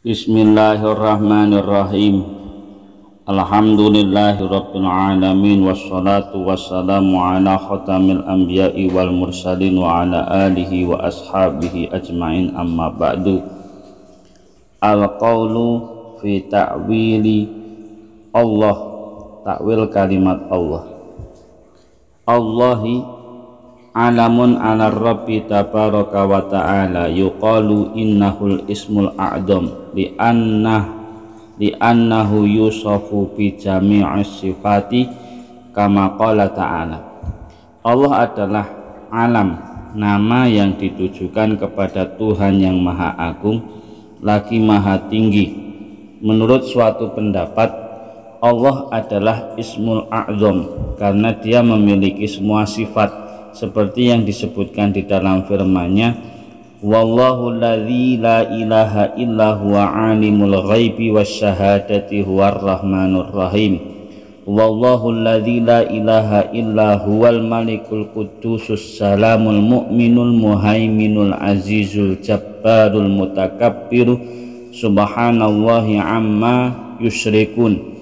Bismillahirrahmanirrahim. Alhamdulillahirabbil alamin wassalatu wassalamu ala khatamil anbiya'i wal mursalin wa ala alihi wa ashabihi ajmain, amma ba'du. Al-qawlu fi ta'wili Allah, takwil kalimat Allah. Allahi alamun ala rabbi tabaraka wa ta'ala, yuqalu innahul ismul a'dham li'annahu yusafu bi jami'is sifati kama qala ta'ala. Allah adalah alam, nama yang ditujukan kepada Tuhan yang maha agung lagi maha tinggi. Menurut suatu pendapat, Allah adalah ismul a'dham karena dia memiliki semua sifat seperti yang disebutkan di dalam firman-Nya, wallahu alladzi la ilaha illa huwa alimul ghaibi wasyahadati huwar rahmanur rahim, wallahu alladzi la ilaha illa huwal malikul qudusus salamul mu'minul muhaiminul azizul jabbarul mutakabbiru subhanallahi amma yusyrikun.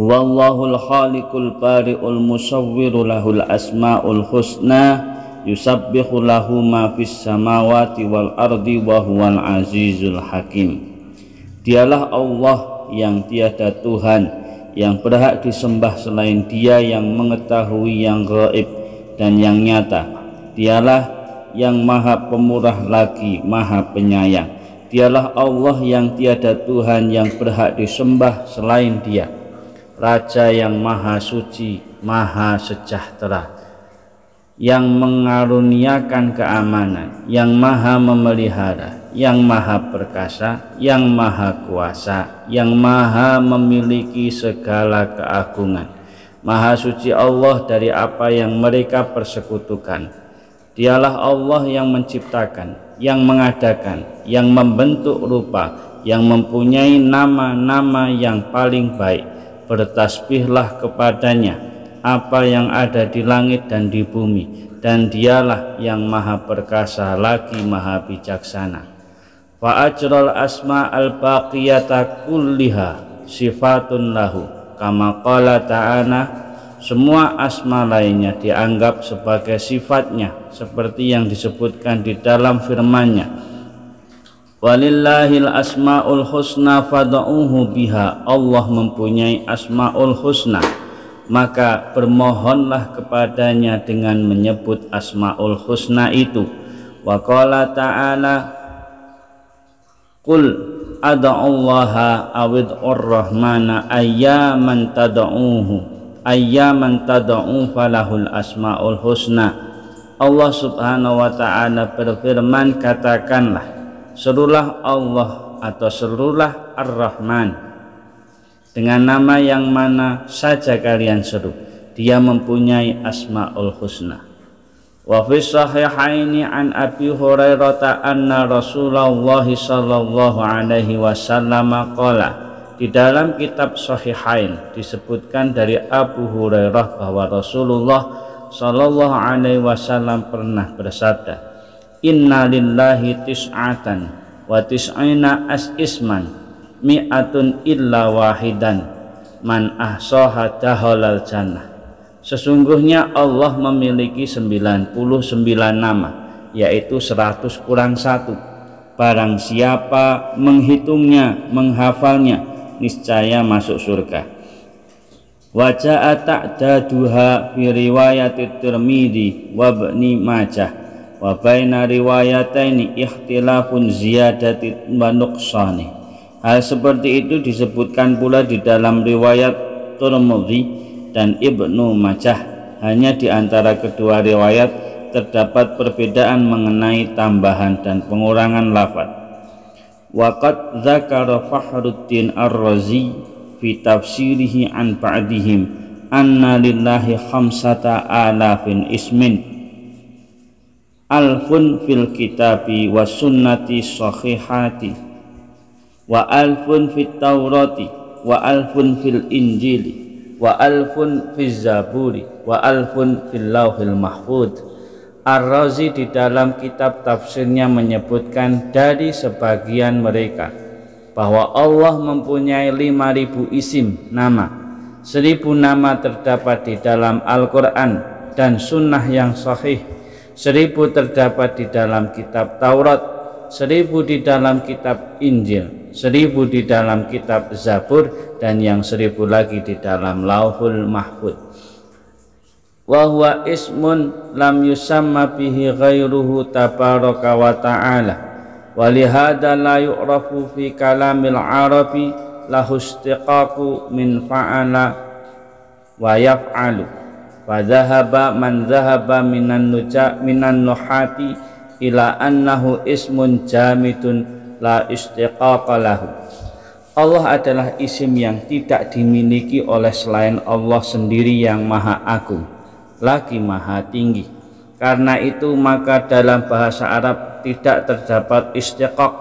Wallahul khaliqul bari'ul musawwiru lahul asma'ul husna yusabbihu lahu ma fis samawati wal ardi wa huwal azizul hakim. Dialah Allah yang tiada Tuhan yang berhak disembah selain Dia, yang mengetahui yang gaib dan yang nyata. Dialah yang maha pemurah lagi maha penyayang. Dialah Allah yang tiada Tuhan yang berhak disembah selain Dia, Raja yang maha suci, maha sejahtera, yang mengaruniakan keamanan, yang maha memelihara, yang maha perkasa, yang maha kuasa, yang maha memiliki segala keagungan. Maha suci Allah dari apa yang mereka persekutukan. Dialah Allah yang menciptakan, yang mengadakan, yang membentuk rupa, yang mempunyai nama-nama yang paling baik. Bertasbihlah kepadanya apa yang ada di langit dan di bumi, dan Dialah yang maha perkasa lagi maha bijaksana. Fa ajral asma al baqiyata kulliha sifatun lahu kama qala ta'ala. Semua asma lainnya dianggap sebagai sifatnya seperti yang disebutkan di dalam firman-Nya, walillahil asmaul husna fad'uhu biha. Allah mempunyai asmaul husna, maka bermohonlah kepadanya dengan menyebut asmaul husna itu. Wa qala ta'ala, qul ad'ullaha awid'ur rahmana ayyaman tad'u falahul asmaul husna. Allah subhanahu wa ta'ala berfirman, katakanlah, serulah Allah atau serulah Ar-Rahman dengan nama yang mana saja kalian seru, Dia mempunyai asmaul husna. Wa fi sahihaini an Abi Hurairah anna Rasulullah sallallahu alaihi wasallam qala. Di dalam kitab Sahihain disebutkan dari Abu Hurairah bahwa Rasulullah sallallahu alaihi wasallam pernah bersabda, inna lillahi tis'atan wa tis'ina isman mi'atun illa wahidan man ahsaha dahalal jannah. Sesungguhnya Allah memiliki 99 nama, yaitu 100 kurang 1. Barang siapa menghitungnya, menghafalnya, niscaya masuk surga. Wa ja'a ta'daduha fi riwayat Tirmidzi wa Ibnu Majah wa baina riwayataini ikhtilafun ziyadati wa nuqsani. Hal seperti itu disebutkan pula di dalam riwayat Tirmidzi dan Ibnu Majah. Hanya di antara kedua riwayat terdapat perbedaan mengenai tambahan dan pengurangan lafaz. Waqad dzakara Fakhruddin Ar-Razi fi tafsirihi an ba'dihim anna lillahi khamsata alafin ismin, alfun fil kitabi wa sunnati sahihati, wa alfun fit taurati, wa alfun fil injili, wa alfun fiz zaburi, wa alfun fil lauhil mahfud. Ar-Razi di dalam kitab tafsirnya menyebutkan dari sebagian mereka bahwa Allah mempunyai 5.000 isim nama. 1.000 nama terdapat di dalam Al-Quran dan sunnah yang sahih. 1.000 terdapat di dalam kitab Taurat, 1.000 di dalam kitab Injil, 1.000 di dalam kitab Zabur, dan yang 1.000 lagi di dalam Lauhul Mahfuz. Wa huwa ismun lam yusamma bihi ghairuhu tabaraka wa ta'ala, wa lihada la yu'rafu fi kalamil arabi lahu istiqaqu min fa'ala wa yaf'alu. Fa dhahaba man dhahaba minan nuhati ila annahu ismun jamidun la istiqaqa lahu. Allah adalah isim yang tidak dimiliki oleh selain Allah sendiri yang maha agung lagi maha tinggi. Karena itu maka dalam bahasa Arab tidak terdapat istiqaq,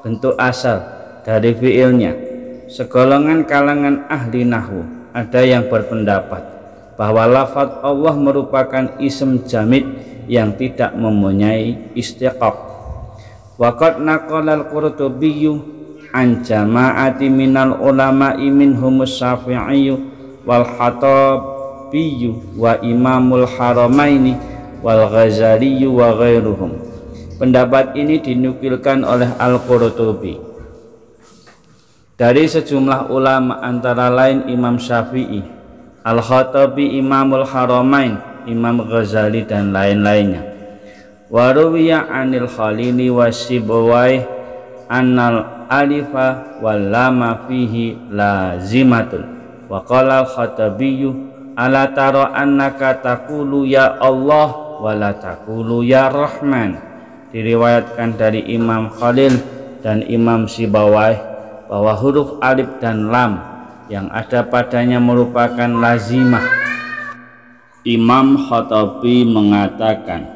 bentuk asal dari fiilnya. Segolongan kalangan ahli nahwu ada yang berpendapat bahwa lafaz Allah merupakan isim jamid yang tidak mempunyai istiqaq. Waqad naqala al-Qurtubi an jama'ati minal ulama'i minhumus Syafi'i wal Khattabi wa Imamul Haramaini wal Ghazali wa ghairuhum. Pendapat ini dinukilkan oleh Al-Qurtubi dari sejumlah ulama, antara lain Imam Syafi'i, Al-Khattabi, Imamul Haramain, Imam Ghazali, dan lain-lainnya. Wa ruwiya anil Khalili wa Sibawai annal alifa wal lama fihi lazimatun. Wa qala al-Khattabi ala tara annaka taqulu ya Allah wa la taqulu ya Rahman. Diriwayatkan dari Imam Khalil dan Imam Sibawai bahwa huruf alif dan lam yang ada padanya merupakan lazimah. Imam Khattabi mengatakan,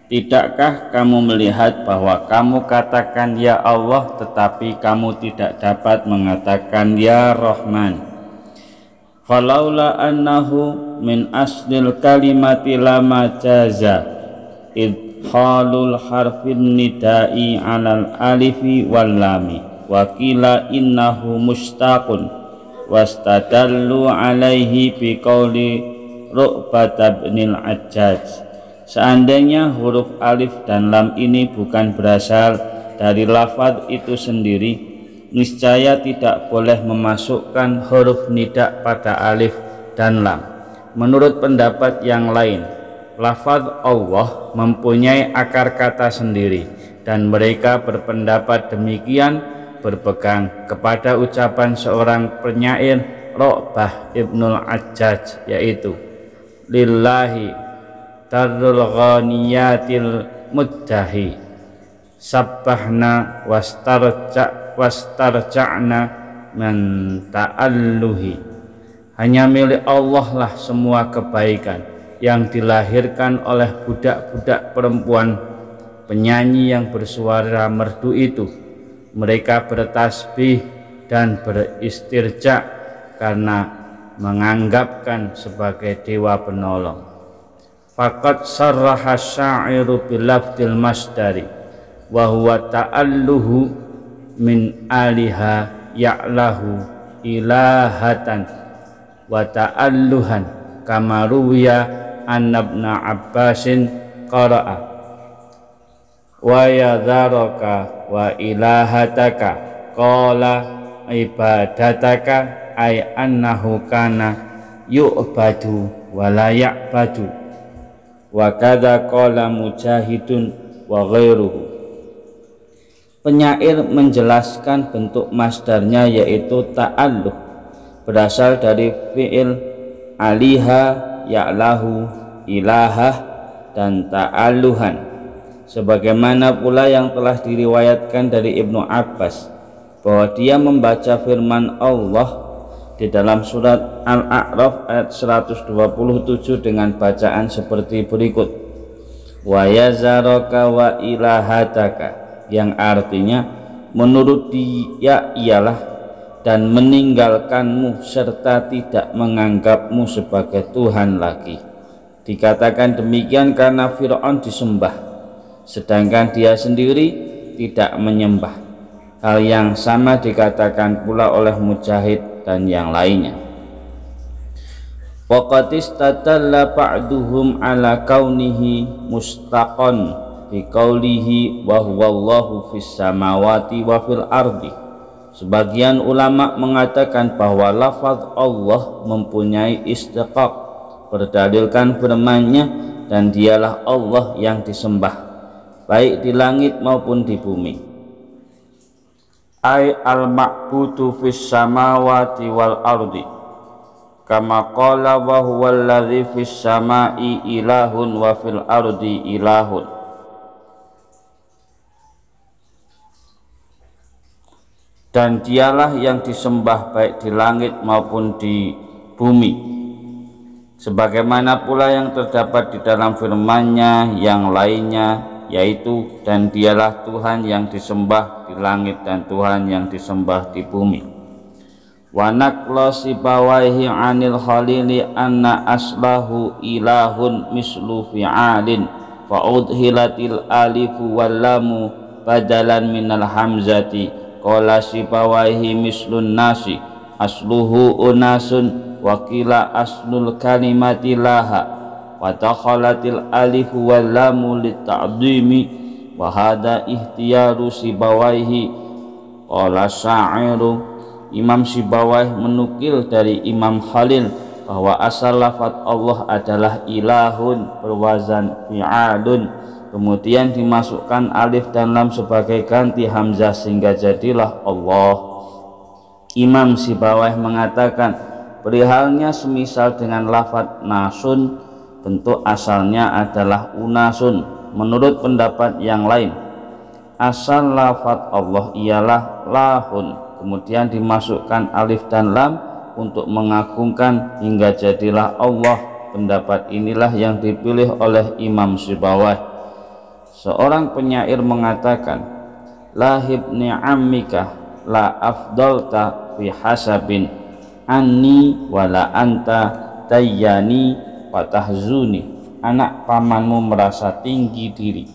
tidakkah kamu melihat bahwa kamu katakan ya Allah tetapi kamu tidak dapat mengatakan ya Rahman? Falaula annahu min aslil kalimati lama jaza idhalul harfin nidai alal alifi wal lami wa qila innahu mustaqun wastadallu alaihi biqauli Ru'bat bin al-Ajjaj. Seandainya huruf alif dan lam ini bukan berasal dari lafaz itu sendiri, niscaya tidak boleh memasukkan huruf nida pada alif dan lam. Menurut pendapat yang lain, lafaz Allah mempunyai akar kata sendiri, dan mereka berpendapat demikian berpegang kepada ucapan seorang penyair Ru'bah ibnul Ajjaj, yaitu lillahi darul ghaniyatil muddahi sabbahna wastarja'na man ta'alluhi. Hanya milik Allah lah semua kebaikan yang dilahirkan oleh budak-budak perempuan penyanyi yang bersuara merdu itu. Mereka bertasbih dan beristirja karena menganggapkan sebagai dewa penolong. Faqad sarraha syairu bilafdil masdari wa huwa ta'alluhu min aliha ya'lahu ilahatan wa ta'alluhan kama ruwiya an ibn Abbasin qara'a wa yadharaka wa ilahataka qala ibadataka ay annahu kana yu'badu wa la ya'badu wa kadza qala Mujahidun wa ghairuhu. Penyair menjelaskan bentuk masdarnya yaitu ta'alluh, berasal dari fi'il aliha ya'lahu ilahah dan ta'alluhan, sebagaimana pula yang telah diriwayatkan dari Ibnu Abbas bahwa dia membaca firman Allah di dalam surat Al-A'raf ayat 127 dengan bacaan seperti berikut: wa yazaraka wa ilahataka, yang artinya menurut dia ialah dan meninggalkanmu serta tidak menganggapmu sebagai Tuhan lagi. Dikatakan demikian karena Fir'aun disembah sedangkan dia sendiri tidak menyembah. Hal yang sama dikatakan pula oleh Mujahid dan yang lainnya. Waqad istadalla ba'duhum ala kaunihi mustaqan biqaulihi wa huwallahu fis samawati wa fil ardi. Sebagian ulama mengatakan bahwa lafaz Allah mempunyai istiqaq, berdalilkan firman-Nya, dan dialah Allah yang disembah baik di langit maupun di bumi. Ai al-ma'budu fis samawati wal ardi kama qala wa huwal ladzi fis samai ilahun wa fil ardi ilahun. Dan dialah yang disembah baik di langit maupun di bumi, sebagaimana pula yang terdapat di dalam firman-Nya yang lainnya, yaitu dan dialah Tuhan yang disembah di langit dan Tuhan yang disembah di bumi. Wa naqla sibawaihi 'anil khalili anna aslahu ilahun mislu fi'alin fa udhilatil alifu wal lamu badalan minal hamzati qala sibawaihi mislun nasi asluhu unasun wa qila aslul kalimati laha wa takhalatil alifu wal lamu lita'dhimi wa hadha ihtiyaru Sibawaihi. Qala sya'iru, Imam Sibawaihi menukil dari Imam Khalil bahwa asal lafaz Allah adalah ilahun berwazan fi'alun, kemudian dimasukkan alif dan lam sebagai ganti hamzah sehingga jadilah Allah. Imam Sibawaihi mengatakan perihalnya semisal dengan lafaz nasun, bentuk asalnya adalah unasun. Menurut pendapat yang lain, asal lafaz Allah ialah lahun, kemudian dimasukkan alif dan lam untuk mengagungkan hingga jadilah Allah. Pendapat inilah yang dipilih oleh Imam Sibawaihi. Seorang penyair mengatakan, la hibni ammika la afdalta fi hasabin anni wala anta tayyani patahzuni. Anak pamanmu merasa tinggi diri,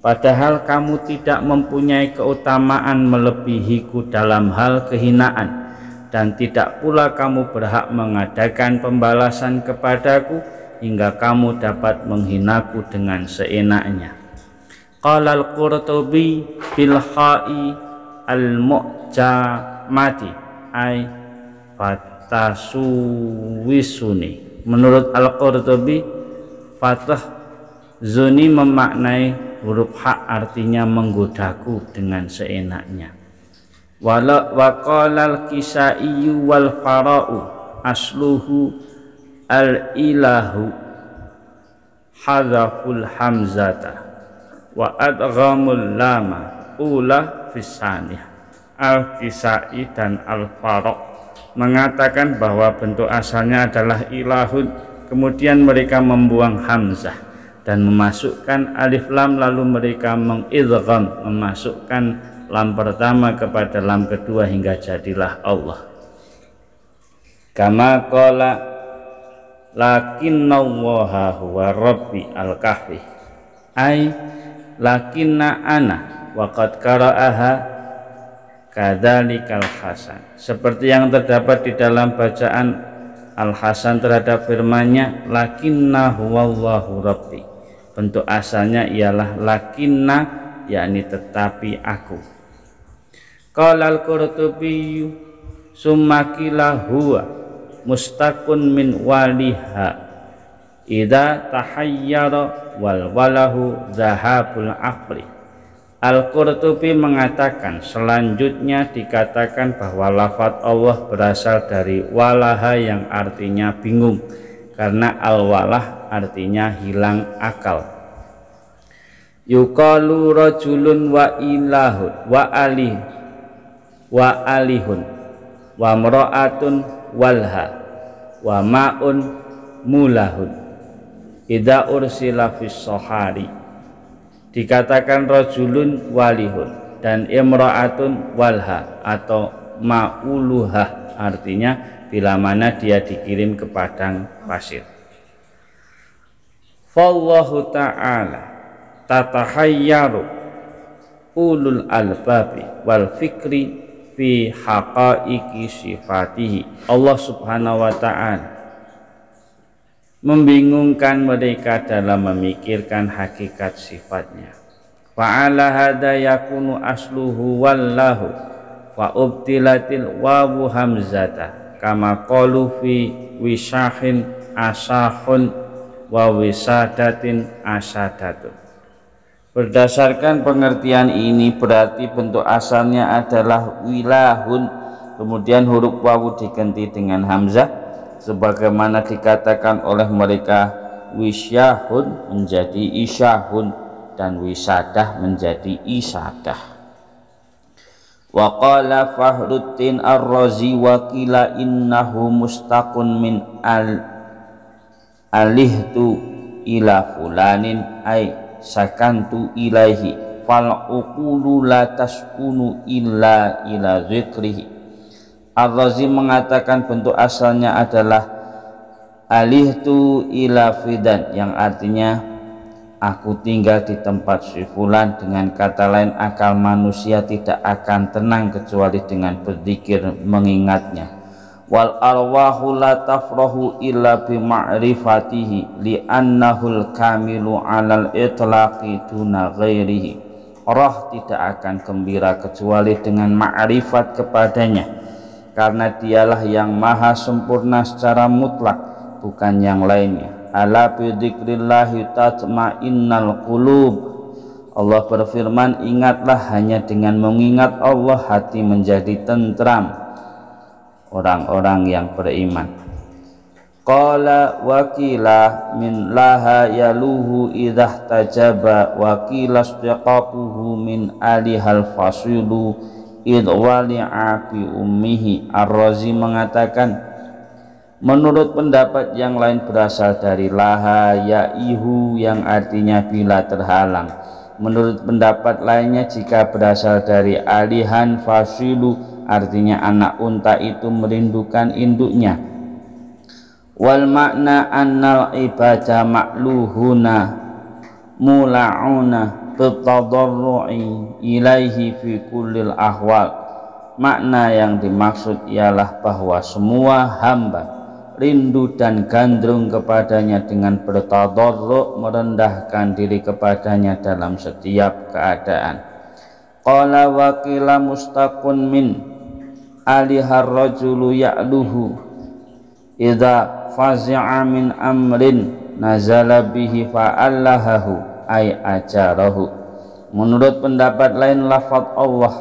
padahal kamu tidak mempunyai keutamaan melebihiku dalam hal kehinaan, dan tidak pula kamu berhak mengadakan pembalasan kepadaku hingga kamu dapat menghinaku dengan seenaknya. Qala al-Qurtubi bil kha'i al-mu'jamati ay fatasuwisuni. Menurut Al-Qurtubi, fathah zuni memaknai huruf hak, artinya menggodaku dengan seenaknya. Wa qala al-Kisai wal fara'u asluhu al-ilahu hadzaful hamzata wa adghamul lama ula fisaniyah. Al-Kisai dan Al-Fara' mengatakan bahwa bentuk asalnya adalah ilahun, kemudian mereka membuang hamzah dan memasukkan alif lam, lalu mereka mengidgham, memasukkan lam pertama kepada lam kedua hingga jadilah Allah. Kama qala lakinnallaha huwa rabbi al-kahfi ay lakinna ana wa qad qara'aha kadzalikal Hasan, seperti yang terdapat di dalam bacaan Al-Hasan terhadap firman-Nya lakinna huwallahu rabbi. Bentuk asalnya ialah lakinna, yakni tetapi aku. Qala al-Qurtubi summa qila huwa mustaqun min waliha idza tahayyara wal walahu zahabul aqli. Al-Qurtubi mengatakan selanjutnya dikatakan bahwa lafaz Allah berasal dari walaha yang artinya bingung, karena al-walah artinya hilang akal. Yuqalu rajulun wa ilahun wa alihun wa mra'atun walha wa ma'un mulahun idza ursila fis sahari. Dikatakan rajulun walihun dan imra'atun walha atau ma'uluha, artinya bila mana dia dikirim ke padang pasir. Fallahu ta'ala tatahayyaru ulul albabi wal fikri fi haqaiqi sifatihi. Allah Subhanahu wa ta'ala membingungkan mereka dalam memikirkan hakikat sifatnya. Fa'ala hadha yakunu asluhu wallahu fa ubtilatil wawu hamzata kama qalu fi wishahin asahun wa wisadatin asadatun. Berdasarkan pengertian ini berarti bentuk asalnya adalah wilahun, kemudian huruf wawu diganti dengan hamzah, sebagaimana dikatakan oleh mereka wisyahun menjadi isyahun dan wisadah menjadi isadah. Wa qala Fahruddin Ar-Razi wa qila innahu mustaqun min alihtu ila fulanin ay sakantu ilaihi fal uqulu la taskunu illa ila zikrihi. Ar-Razi mengatakan bentuk asalnya adalah alihtu ila fidan, yang artinya aku tinggal di tempat si fulan. Dengan kata lain, akal manusia tidak akan tenang kecuali dengan berzikir mengingatnya. Wal arwahu la tafrahu illa bi ma'rifatihi li'annahul kamilu 'alal itlaqi duna ghairihi. Roh tidak akan gembira kecuali dengan ma'rifat kepadanya, karena dialah yang maha sempurna secara mutlak, bukan yang lainnya. Ala bi dzikrillahi tatma'innal qulub. Allah berfirman, ingatlah, hanya dengan mengingat Allah hati menjadi tentram orang-orang yang beriman. Qala wakila min laha yaluhu idhah tajaba wakila istiqaquhu min alihal fasilu idwali'a bi ummihi. Ar-Razi mengatakan, menurut pendapat yang lain berasal dari laha yaihu yang artinya bila terhalang. Menurut pendapat lainnya jika berasal dari alihan fasilu artinya anak unta itu merindukan induknya. Wal makna annal ibadah makluhuna mula'una bitadarru'i ilaihi fi kullil ahwal. Makna yang dimaksud ialah bahwa semua hamba rindu dan gandrung kepadanya dengan bertadarru', merendahkan diri kepadanya dalam setiap keadaan. Qala wakila mustaqun min alihar rajulu ya'luhu idza fazi'a min amrin nazala bihi fa'allahahu ay ajarahu. Menurut pendapat lain, lafaz Allah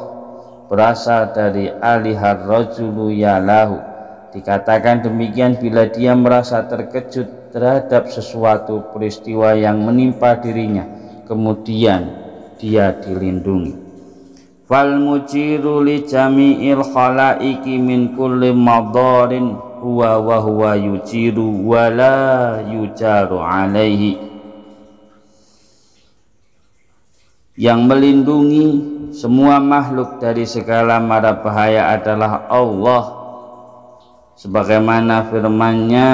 berasal dari alihar rajulu ya'lahu. Dikatakan demikian bila dia merasa terkejut terhadap sesuatu peristiwa yang menimpa dirinya, kemudian dia dilindungi. Fal mujiru li jami'il khalaiki min kulli madarin huwa wa huwa yujiru wa la yujaru alaihi. Yang melindungi semua makhluk dari segala mara bahaya adalah Allah, sebagaimana firman-Nya,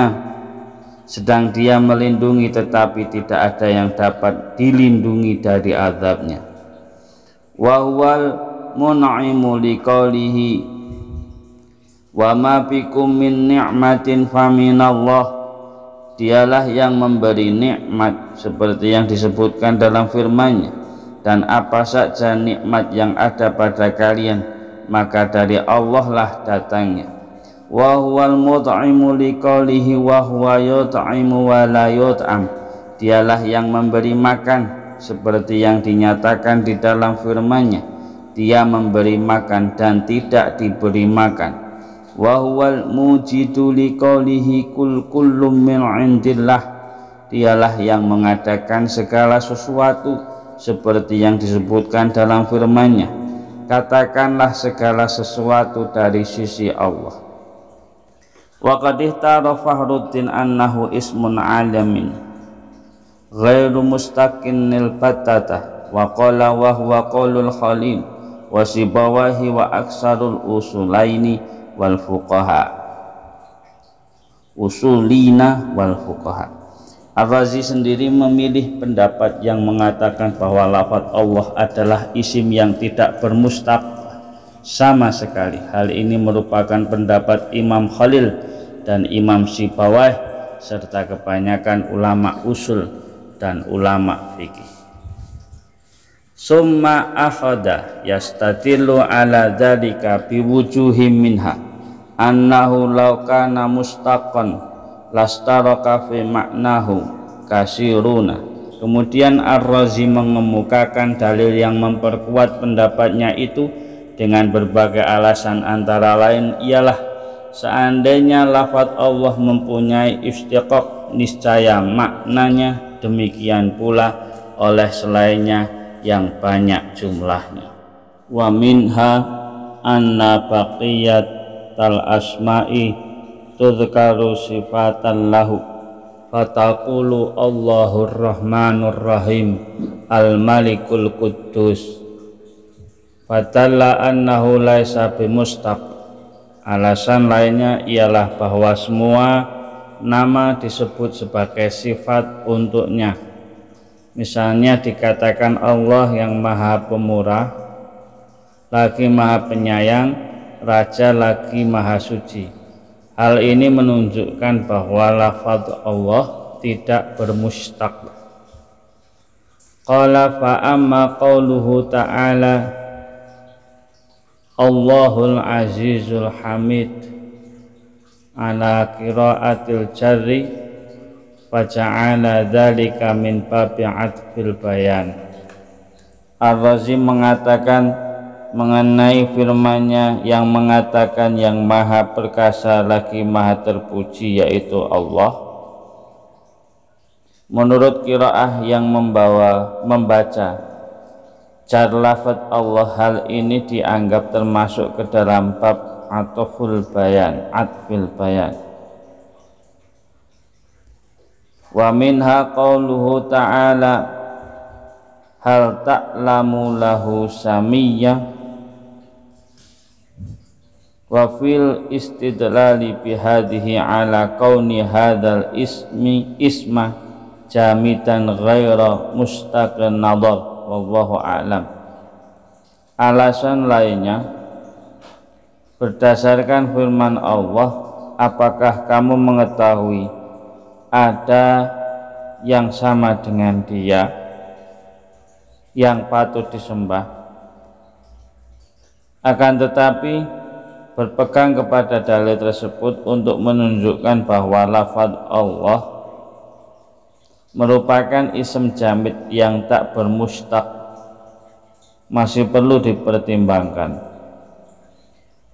sedang Dia melindungi tetapi tidak ada yang dapat dilindungi dari azab-Nya. Wa huwal mun'imu liqaulihi wa ma bikum min ni'matin faminallah. Dialah yang memberi nikmat seperti yang disebutkan dalam firman-Nya, dan apa saja nikmat yang ada pada kalian maka dari Allah lah datangnya. Wa huwal mut'imu liqaulihi wa huwa yut'imu wa la yut'am. Dialah yang memberi makan seperti yang dinyatakan di dalam firman-Nya, Dia memberi makan dan tidak diberi makan. Wa huwal mujidu liqaulihi kullum min indillah. Dialah yang mengadakan segala sesuatu seperti yang disebutkan dalam firman-Nya, katakanlah segala sesuatu dari sisi Allah. Wa qad ihtara Fahruddin annahu ismun alamin ghairu mustaqinil battata wa qala wa huwa qaulul khalil wa sibawahi wa aksarul usulaini wal fuqaha usulina wal fuqaha. Ar-Razi sendiri memilih pendapat yang mengatakan bahwa lafaz Allah adalah isim yang tidak bermustaq sama sekali. Hal ini merupakan pendapat Imam Khalil dan Imam Sibawayh serta kebanyakan ulama usul dan ulama fikih. Summa akhada yastadillu ala dzalika biwujuhim minha annahu law kana mustaqan lastaraka fi maknahu kasiruna. Kemudian Ar-Razi mengemukakan dalil yang memperkuat pendapatnya itu dengan berbagai alasan, antara lain ialah seandainya lafaz Allah mempunyai istiqaq, niscaya maknanya demikian pula oleh selainnya yang banyak jumlahnya. Wa minha anna baqiyat tal asma'i tudhkaru sifatan lahu fataqulu Allahur Rahmanur Rahim al-Malikul Quddus fatalla annahu laisa bimustaq. Alasan lainnya ialah bahwa semua nama disebut sebagai sifat untuknya. Misalnya dikatakan Allah yang Maha Pemurah, lagi Maha Penyayang, Raja lagi Maha Suci. Hal ini menunjukkan bahwa lafaz Allah tidak bermustaq. Qala fa amma qauluhu ta'ala Allahul Azizul Hamid ala qiraatil jarri fa ja'ala dzalika min babi atfil bayan. Ar-Razi mengatakan mengenai firman-Nya yang mengatakan yang Maha Perkasa lagi Maha Terpuji, yaitu Allah. Menurut qiraah yang membaca jar lafaz Allah, hal ini dianggap termasuk ke dalam bab atful bayan. Wa minha qauluhu ta'ala hal ta'lamu lahu samiyya wa fil istidlali bihadhihi ala kauni hadzal isma jamidan ghaira mustaqin nadar wallahu a'lam. Alasan lainnya berdasarkan firman Allah, apakah kamu mengetahui ada yang sama dengan Dia yang patut disembah? Akan tetapi berpegang kepada dalil tersebut untuk menunjukkan bahwa lafaz Allah merupakan ism jamid yang tak bermustaq masih perlu dipertimbangkan.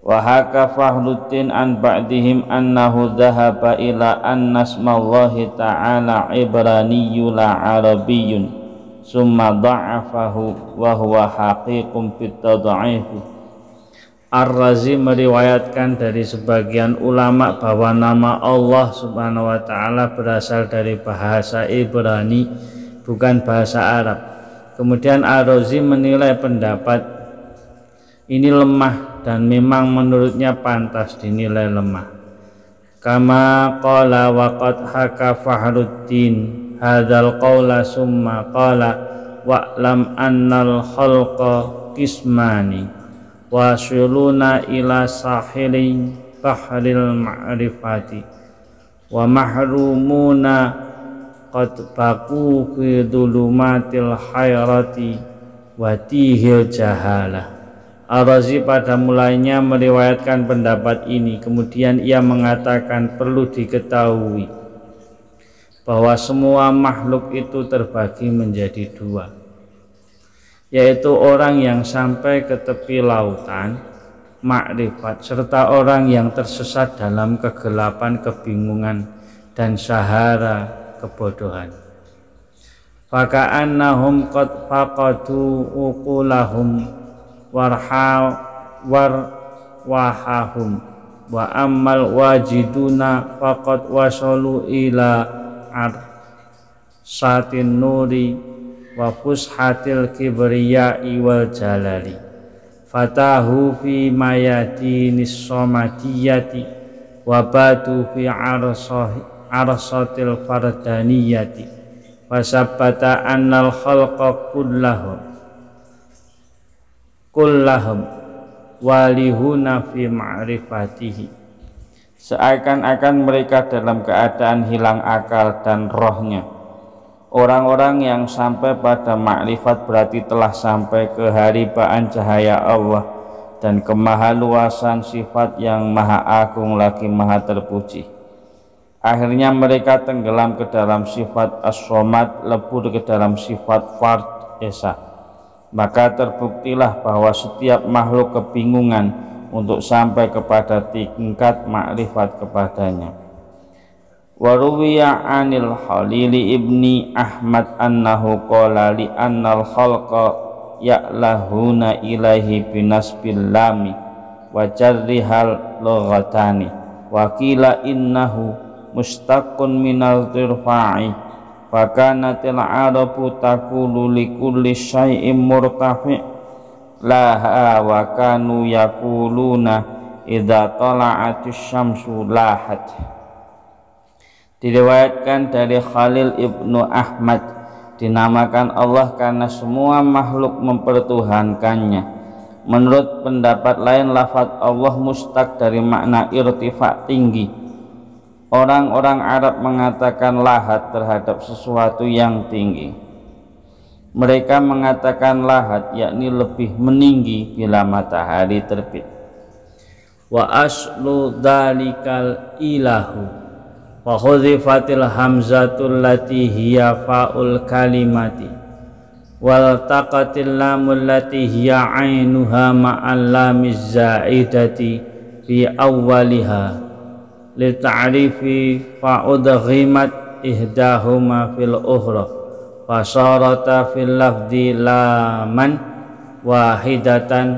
Wa haka Fahruddin an ba'dihim annahu dhahaba ila anna ismallahi ta'ala ibraniyyu la arabiyyun summa dha'afahu wa huwa haqiqun fit tad'if. Ar-Razi meriwayatkan dari sebagian ulama bahwa nama Allah Subhanahu wa ta'ala berasal dari bahasa Ibrani, bukan bahasa Arab. Kemudian Ar-Razi menilai pendapat ini lemah dan memang menurutnya pantas dinilai lemah. Kama qala wa qad haka Fahruddin hadzal qaula summa qala wa'lam annal khalqa qismani wasiluna ila sahilin bahril ma'rifati wa mahrumuna qad baqu fi dhulumatil hayrati wa tihil jahalah. Ar-Razi pada mulanya meriwayatkan pendapat ini, kemudian ia mengatakan perlu diketahui bahwa semua makhluk itu terbagi menjadi dua, yaitu orang yang sampai ke tepi lautan makrifat, serta orang yang tersesat dalam kegelapan kebingungan dan sahara kebodohan. Faka'annahum qad faqadu uqulahum warwahahum wa ammal wajiduna faqad wasalu ila arsatin nuri wa fushatil kibriyai wal jalali fatahu fi mayadinis somadiyati wa batu fi arsatil fardaniyati fasabbata annal khalqa kullahum walihuna fi ma'rifatihi. Seakan-akan mereka dalam keadaan hilang akal dan rohnya. Orang-orang yang sampai pada makrifat berarti telah sampai ke haribaan cahaya Allah dan kemahaluasan sifat yang maha agung lagi maha terpuji. Akhirnya mereka tenggelam ke dalam sifat as-somad, lebur ke dalam sifat fard esa. Maka terbuktilah bahwa setiap makhluk kebingungan untuk sampai kepada tingkat makrifat kepadanya. Waruwiya anil Khalili ibni Ahmad annahu qala li annal khalqa ya'lahuna ilaihi binasbil lami wa jarrihal lughatani wa qila innahu mustaqun minal tirfa'i fa kanatil arabu taqulu li kulli syai'in murtafi' laha wa kanu yaquluna idza tala'atis syamsu lahat. Diriwayatkan dari Khalil ibnu Ahmad, dinamakan Allah karena semua makhluk mempertuhankannya. Menurut pendapat lain, lafaz Allah mustaq dari makna irtifa, tinggi. Orang-orang Arab mengatakan lahat terhadap sesuatu yang tinggi. Mereka mengatakan lahat yakni lebih meninggi bila matahari terbit. Wa aslu dzalikal ilahu wa khudzifatil hamzatul lati hiya fa'ul kalimati wal taqatil lamul lati hiya ainuha ma'al lamiz zaidati fi awwaliha li ta'rifi fa'udghimat ihdahuma fil ukhra fasarata fil lafzi laman wahidatan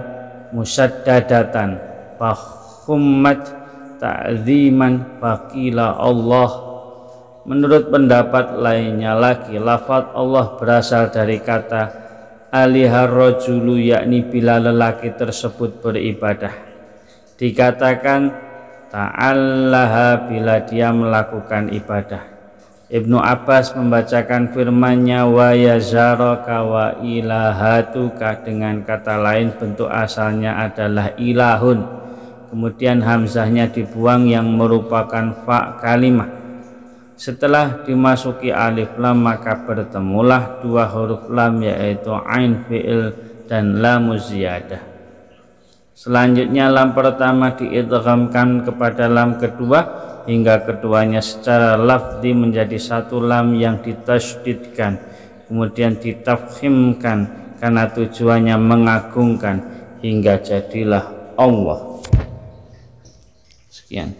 musaddadatan fakhummat ta'ziman faqila Allah. Menurut pendapat lainnya lagi, lafaz Allah berasal dari kata alihar rajulu, yakni bila lelaki tersebut beribadah. Dikatakan ta'allaha bila dia melakukan ibadah. Ibnu Abbas membacakan firman-Nya wa yazaraka wa ilahatuka, dengan kata lain bentuk asalnya adalah ilahun, kemudian hamzahnya dibuang yang merupakan fa kalimah. Setelah dimasuki alif lam maka bertemulah dua huruf lam, yaitu ain fi'il dan lam ziyadah. Selanjutnya lam pertama diidghamkan kepada lam kedua hingga keduanya secara lafzi menjadi satu lam yang ditasydidkan, kemudian ditafkhimkan karena tujuannya mengagungkan hingga jadilah Allah. Sekian.